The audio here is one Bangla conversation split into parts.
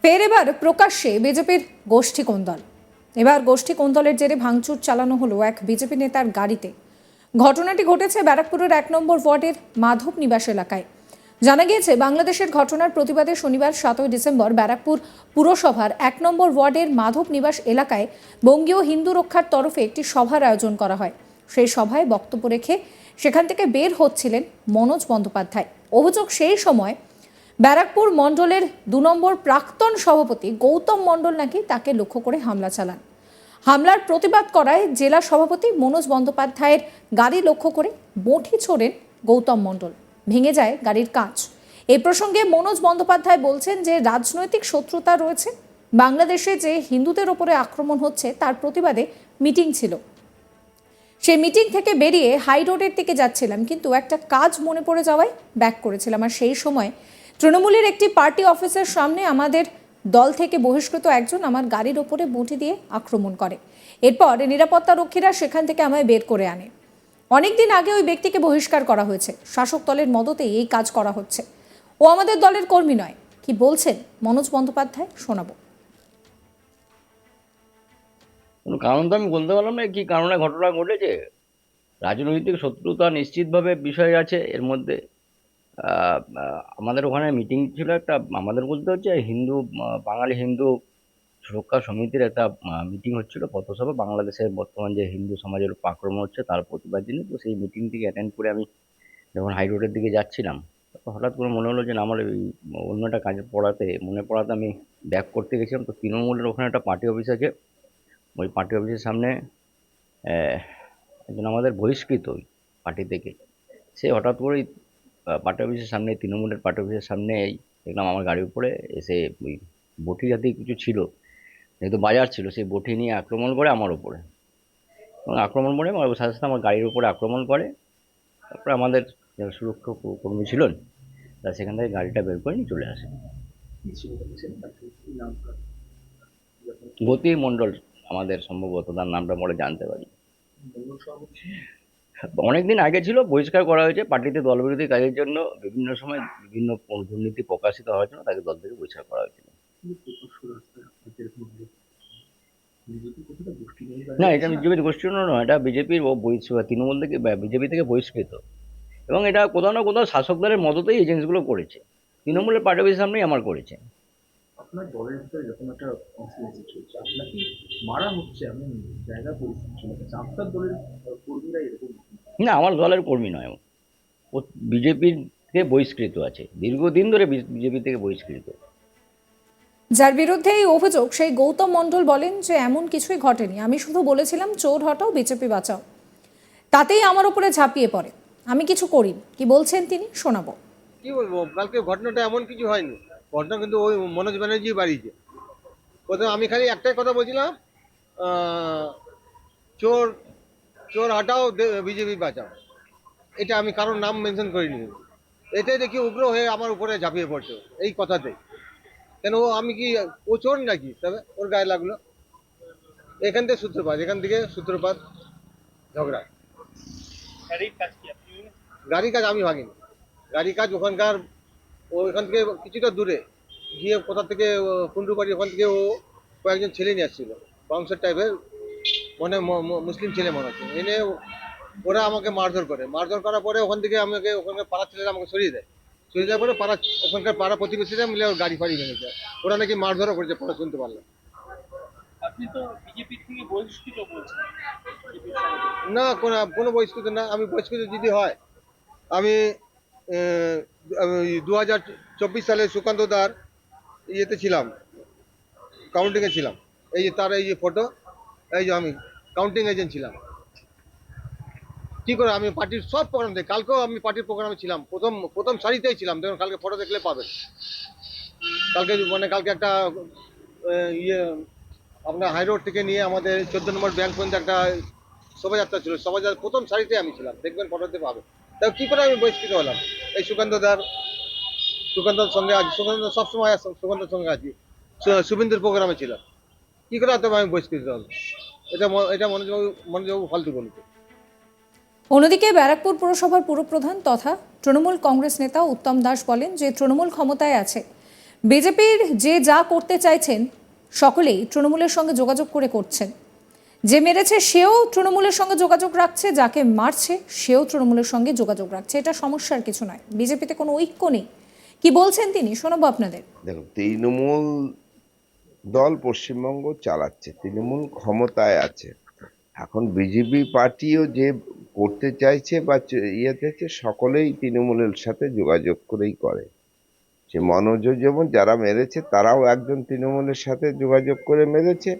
ফের এবার প্রকাশ্যে বিজেপির গোষ্ঠী কোন্দল। এবার গোষ্ঠী কোন্দলের জেরে ভাঙচুর চালানো হলো এক বিজেপি নেতার গাড়িতে। ঘটনাটি ঘটেছে ব্যারাকপুরের ১ নম্বর ওয়ার্ডের মাধব নিবাস এলাকায়। জানা গিয়েছে, বাংলাদেশের ঘটনার প্রতিবাদে শনিবার ৭ ডিসেম্বর ব্যারাকপুর পুরসভার ১ নম্বর ওয়ার্ডের মাধব নিবাস এলাকায় বঙ্গীয় হিন্দু রক্ষার তরফে একটি সভার আয়োজন করা হয়। সেই সভায় বক্তব্য রেখে সেখান থেকে বের হচ্ছিলেন মনোজ বন্দ্যোপাধ্যায়। অভিযোগ, সেই সময় ব্যারাকপুর মণ্ডলের ২ নম্বর প্রাক্তন সভাপতি গৌতম মণ্ডল নাকি তাকে লক্ষ্য করে হামলা চালান। হামলার প্রতিবাদ করায় জেলা সভাপতি মনোজ বন্দ্যোপাধ্যায়ের গাড়ি লক্ষ্য করে বঁটি ছোড়েন গৌতম মণ্ডল। ভেঙে যায় গাড়ির কাঁচ। এই প্রসঙ্গে মনোজ বন্দ্যোপাধ্যায় বলছেন যে রাজনৈতিক শত্রুতা রয়েছে। বাংলাদেশে যে হিন্দুদের ওপরে আক্রমণ হচ্ছে তার প্রতিবাদে মিটিং ছিল। সেই মিটিং থেকে বেরিয়ে হাই রোডের দিকে যাচ্ছিলাম, কিন্তু একটা কাজ মনে পড়ে যাওয়ায় ব্যাক করেছিলাম। আর সেই সময় তৃণমূলের একটি পার্টি অফিসের সামনে আমাদের দল থেকে বহিষ্কৃত একজন আমার গাড়ির ওপরে বঁটি দিয়ে আক্রমণ করে। এরপর নিরাপত্তা রক্ষীরা সেখান থেকে আমায় বের করে আনে। অনেকদিন আগে ওই ব্যক্তিকে বহিষ্কার করা হয়েছে। শাসক দলের মদতেই এই কাজ করা হচ্ছে। ও আমাদের দলের কর্মী নয়। কি বলছেন মনোজ বন্দ্যোপাধ্যায়, শোনাবো। কোনো কারণ তো আমি বলতে পারলাম না কি কারণে ঘটনা ঘটেছে। রাজনৈতিক শত্রুতা নিশ্চিতভাবে বিষয় আছে এর মধ্যে। আমাদের ওখানে মিটিং ছিল একটা, আমাদের বলতে হচ্ছে হিন্দু বাঙালি হিন্দু সুরক্ষা সমিতির একটা মিটিং হচ্ছিল, পথসভা, বাংলাদেশের বর্তমান যে হিন্দু সমাজের উপর আক্রমণ হচ্ছে তার প্রতিবাদ জন্য। তো সেই মিটিংটিকে অ্যাটেন্ড করে আমি যখন হাই রোডের দিকে যাচ্ছিলাম, তখন হঠাৎ করে মনে হলো যে না, আমার এই অন্য একটা কাজে মনে পড়াতে আমি ব্যাক করতে গেছিলাম। তো তৃণমূলের ওখানে একটা পার্টি অফিস আছে, ওই পার্টি অফিসের সামনে একজন আমাদের বহিষ্কৃত ওই পার্টি থেকে, সে হঠাৎ করেই পার্টি অফিসের সামনে, তৃণমূলের পার্টি অফিসের সামনে দেখলাম আমার গাড়ির উপরে এসে ওই বটি জাতীয় কিছু ছিল, যেহেতু বাজার ছিল, সেই বটি নিয়ে আক্রমণ করে আমার উপরে। এবং আক্রমণ করে সাথে সাথে আমার গাড়ির উপরে আক্রমণ করে। তারপরে আমাদের যারা সুরক্ষা কর্মী ছিলেন তারা সেখান থেকে গাড়িটা বের করে নিয়ে চলে আসে। গতি মণ্ডল আমাদের, সম্ভবত তার নামটা পরে জানতে পারি। অনেকদিন আগে ছিল, বহিষ্কার করা হয়েছে পার্টিতে দলবিরোধী কাজের জন্য। বিভিন্ন সময় বিভিন্ন দুর্নীতি প্রকাশিত হওয়ার জন্য তাকে দল থেকে বহিষ্কার করা হয়েছিল। না, এটা বিজেপির গোষ্ঠী নয়, এটা বিজেপির তৃণমূল থেকে বিজেপি থেকে বহিষ্কৃত। এবং এটা কোথাও না কোথাও শাসক দলের মদতেই এই জিনিসগুলো করেছে। তৃণমূলের পার্টি অফিসের সামনেই আমার করেছে। আপনার দলের ভিতরে যখন একটা কনস্পিরেসি চলছে, আপনাকে মারা হচ্ছে এমন জায়গা পরিস্থিতি চলে গেছে, আপনার দলের কর্মীরা এরকম? না, আমার দলের কর্মী নয়, ও বিজেপির থেকে বহিষ্কৃত আছে, দীর্ঘদিন ধরে বিজেপি থেকে বহিষ্কৃত। যার বিরুদ্ধে এই অভিযোগ, সেই গৌতম মণ্ডল বলেন যে এমন কিছুই ঘটেনি। আমি শুধু বলেছিলাম চোর হটাও, বিজেপি বাঁচাও। তাতেই আমার উপরে ঝাঁপিয়ে পড়ে। আমি কিছু করিনি। কি বলছেন তিনি, শোনাবো। কি বলবো, কালকে ঘটনাটা এমন কিছু হয়নি। ঘটনা কিন্তু ওই মনোজ ব্যানার্জি বাড়িতে। প্রথমে আমি খালি একটাই কথা বলছিলাম, চোর চোর হটাও, বিজেপি বাঁচাও। এটা আমি কারোর নাম মেনশন করিনি। এটাই দেখি উগ্র হয়ে আমার উপরে ঝাঁপিয়ে পড়ছে এই কথাতে। কেন আমি কি ও চোর নাকি? তবে ওর গায়ে লাগলো। এখান থেকে সূত্রপাত ঝগড়া। গাড়ির কাজ আমি ভাগিনি। গাড়ির কাজ ওখানকার, ওইখান থেকে কিছুটা দূরে গিয়ে কোথা থেকে কুন্ডুবাড়ি, ওখান থেকে ও কয়েকজন ছেলে নিয়ে আসছিল, বাউন্সার টাইপের, মনে মুসলিম ছেলে মনে হচ্ছে। এনে ওরা আমাকে মারধর করার পরে ওখানকার পাড়ার ছেলেরা আমাকে সরিয়ে দেয়। সরিয়ে দেওয়ার পরে ওখানকার পাড়া প্রতিবেশীরা মিলে ওর গাড়ি ফাড়ি ভেঙেছে। ওরা নাকি মারধরও করেছে, পরে শুনতে পারলাম। আপনি তো বিজেপি থেকে বহিষ্কৃত বলছেন। না, কোনো বহিষ্কৃত না। আমি বহিষ্কৃত যদি হয়, আমি 2024 সালে সুকান্ত দার ইয়েতে ছিলাম, কাউন্টিংয়ে ছিলাম। এই যে তার এই যে ফটো, এই যে আমি কাউন্টিং এজেন্ট ছিলাম। কি করে আমি পার্টির সব প্রোগ্রাম দেখি, কালকেও আমি পার্টির প্রোগ্রামে ছিলাম, প্রথম সারিতেই ছিলাম। দেখুন, কালকে ফটো দেখলে পাবেন। কালকে একটা ইয়ে আপনার হাই রোড থেকে নিয়ে আমাদের 14 নম্বর ব্যাংক পর্যন্ত একটা শোভাযাত্রা ছিল। শোভাযাত্রা প্রথম সারিতে আমি ছিলাম, দেখবেন ফটোতে পাবেন। তা কি করে আমি বহিষ্কৃত হলাম? এই সুকান্তদার সঙ্গে আছি, সুকান্ত সবসময় সুকান্তর সঙ্গে আছি, শুভেন্দুর প্রোগ্রামে ছিলাম। কি করে তবে আমি বহিষ্কৃত হলাম? এটা মনোজবাবু ফালতু বলতো। অন্যদিকে ব্যারাকপুর পুরসভার পুরপ্রধান তথা তৃণমূল কংগ্রেস নেতা উত্তম দাস বলেন যে তৃণমূল ক্ষমতায় আছে, বিজেপির যে যা করতে চাইছেন সকলেই তৃণমূলের সঙ্গে যোগাযোগ করে করছেন। যে মেরেছে সেও তৃণমূলের সঙ্গে যোগাযোগ রাখছে, যাকে মারছে সেও তৃণমূলের সঙ্গে যোগাযোগ রাখছে। এটা সমস্যার কিছু নয়, বিজেপিতে কোনো ঐক্য নেই। কি বলছেন তিনি, শোনাবো আপনাদের। দেখুন, তৃণমূল দল পশ্চিমবঙ্গ চালাচ্ছে, তৃণমূল ক্ষমতায় আছে। এখন বিজেপি পার্টিও যে করতে চাইছে বা চাইছে, সকলেই তৃণমূলের সাথে যোগাযোগ করেই করে। সে মনোজ যেমন যারা মেরেছে তারাও একজন তৃণমূলের সাথে যোগাযোগ করে মেরেছে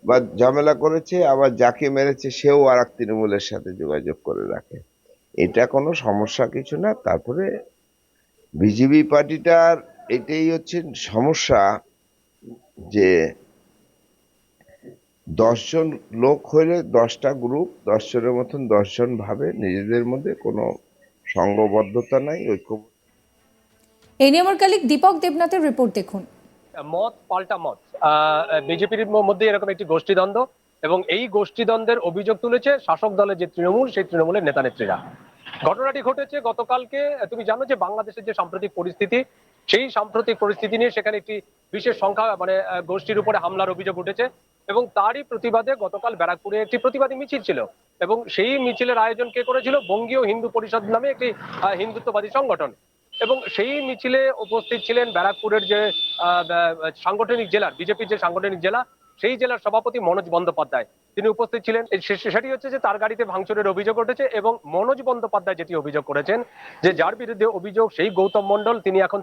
বা ঝামেলা করেছে, আবার যাকে মেরেছে সেও আর এক তৃণমূলের সাথে যোগাযোগ করে রাখে। এটা কোনো সমস্যা কিছু না। তারপরে বিজেপি পার্টিটার এটাই হচ্ছে সমস্যা যে 10 জন লোক হলে 10টা গ্রুপ, 10 জনের মতন 10 জন ভাবে, নিজেদের মধ্যে কোনো সংঘবদ্ধতা নাই, ঐক্য। এই নিয়ে আমার কালিক দীপক দেবনাথের রিপোর্ট দেখুন। মত পাল্টা মত, বিজেপির মধ্যে এরকম একটি গোষ্ঠীদ্বন্দ্ব, এবং এই গোষ্ঠীদ্বন্দ্বের অভিযোগ তুলেছে শাসক দলের যে তৃণমূল, সেই তৃণমূলের নেতা নেত্রীরা। ঘটনাটি ঘটেছে গতকালকে। তুমি জানো যে বাংলাদেশের যে সাম্প্রতিক পরিস্থিতি, সেই সাম্প্রতিক পরিস্থিতি নিয়ে সেখানে একটি বিশেষ সংখ্যা গোষ্ঠীর উপরে হামলার অভিযোগ উঠেছে, এবং তারই প্রতিবাদে গতকাল ব্যারাকপুরে একটি প্রতিবাদী মিছিল ছিল, এবং সেই মিছিলের আয়োজন কে করেছিল? বঙ্গীয় হিন্দু পরিষদ নামে একটি হিন্দুত্ববাদী সংগঠন। এবং সেই মিছিলে উপস্থিত ছিলেন ব্যারাকপুরের যে সাংগঠনিক জেলার, বিজেপির যে সাংগঠনিক জেলা, সেই জেলার সভাপতি মনোজ বন্দ্যোপাধ্যায়। তিনি উপস্থিত ছিলেন। সেটি হচ্ছে যে তার গাড়িতে ভাঙচুরের অভিযোগ উঠেছে, এবং মনোজ বন্দ্যোপাধ্যায় যেটি অভিযোগ করেছেন, যে যার বিরুদ্ধে অভিযোগ সেই গৌতম মণ্ডল, তিনি এখন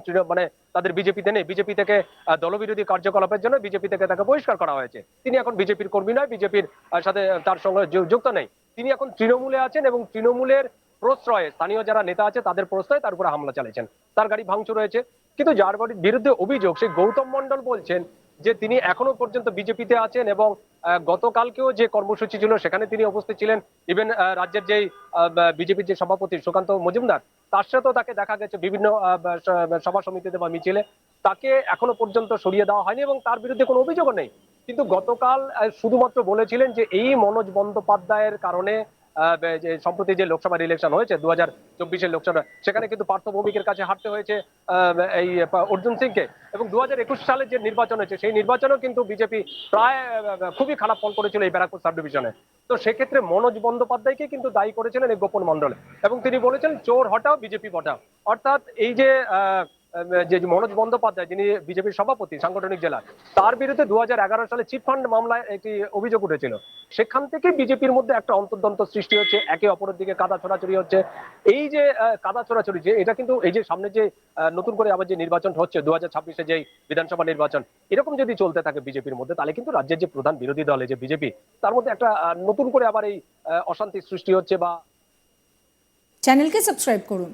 তাদের বিজেপিতে নেই। বিজেপি থেকে দলবিরোধী কার্যকলাপের জন্য বিজেপি থেকে তাকে বহিষ্কার করা হয়েছে। তিনি এখন বিজেপির কর্মী নয়, বিজেপির সাথে তার সঙ্গে যুক্ত নেই। তিনি এখন তৃণমূলে আছেন, এবং তৃণমূলের প্রশ্রয়ে স্থানীয় যারা নেতা আছে তাদের প্রশ্রয়ে তার উপরে হামলা চালিয়েছেন, তার গাড়ি ভাঙচুর হয়েছে। কিন্তু যার বিরুদ্ধে অভিযোগ, সেই গৌতম মণ্ডল বলছেন যে তিনি এখনো পর্যন্ত বিজেপিতে আছেন, এবং গতকালকেও যে কর্মসূচি ছিল সেখানে তিনি উপস্থিত ছিলেন। ইভেন রাজ্যের যে বিজেপির যে সভাপতি সুকান্ত মজুমদার, তার সাথেও তাকে দেখা গেছে বিভিন্ন সভা সমিতিতে বা মিছিলে। তাকে এখনো পর্যন্ত সরিয়ে দেওয়া হয়নি, এবং তার বিরুদ্ধে কোনো অভিযোগও নেই। কিন্তু গতকাল শুধুমাত্র বলেছিলেন যে এই মনোজ বন্দ্যোপাধ্যায়ের কারণে যে সম্প্রতি যে লোকসভার ইলেকশন হয়েছে 2024-এর লোকসভা, সেখানে কিন্তু পার্থ ভৌমিকের কাছে হারতে হয়েছে এই অর্জুন সিংকে, এবং 2021 সালের যে নির্বাচন হয়েছে সেই নির্বাচনেও কিন্তু বিজেপি প্রায় খুবই খারাপ ফল করেছিল এই ব্যারাকপুর সাব ডিভিশনে। তো সেক্ষেত্রে মনোজ বন্দ্যোপাধ্যায়কে কিন্তু দায়ী করেছিলেন এই গোপন মণ্ডল, এবং তিনি বলেছেন চোর হটাও বিজেপি বটাও। অর্থাৎ এই যে মনোজ বন্দ্যোপাধ্যায়, যিনি বিজেপির সভাপতি সাংগঠনিক জেলা, তার বিরুদ্ধে 2011 সালে চিট ফান্ড মামলায় একটি অভিযোগ উঠেছিল। সেখান থেকে বিজেপির মধ্যে একটা অন্তর্দ্বন্দ্ব সৃষ্টি হচ্ছে, একে অপরের দিকে কাদা ছোড়াছড়ি হচ্ছে। এই যে কাদা ছোড়াছড়ি, যে এটা কিন্তু এই যে সামনে যে নতুন করে আবার যে নির্বাচন হচ্ছে 2026-এ যে বিধানসভা নির্বাচন, এরকম যদি চলতে থাকে বিজেপির মধ্যে, তাহলে কিন্তু রাজ্যের যে প্রধান বিরোধী দল যে বিজেপি, তার মধ্যে একটা নতুন করে আবার এই অশান্তি সৃষ্টি হচ্ছে। বা চ্যানেলকে সাবস্ক্রাইব করুন।